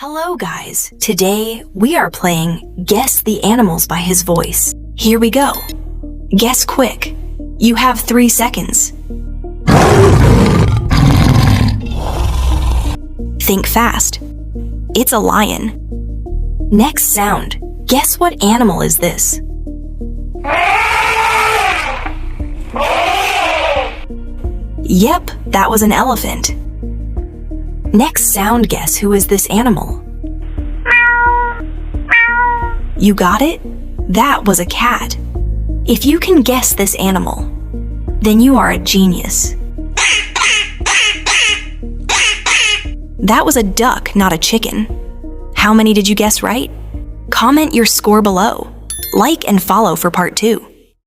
Hello guys, today we are playing Guess the Animals by his voice. Here we go. Guess quick. You have 3 seconds. Think fast. It's a lion. Next sound. Guess what animal is this? Yep, that was an elephant. Next sound guess who is this animal? You got it? That was a cat. If you can guess this animal, then you are a genius. That was a duck, not a chicken. How many did you guess right? Comment your score below. Like and follow for part 2.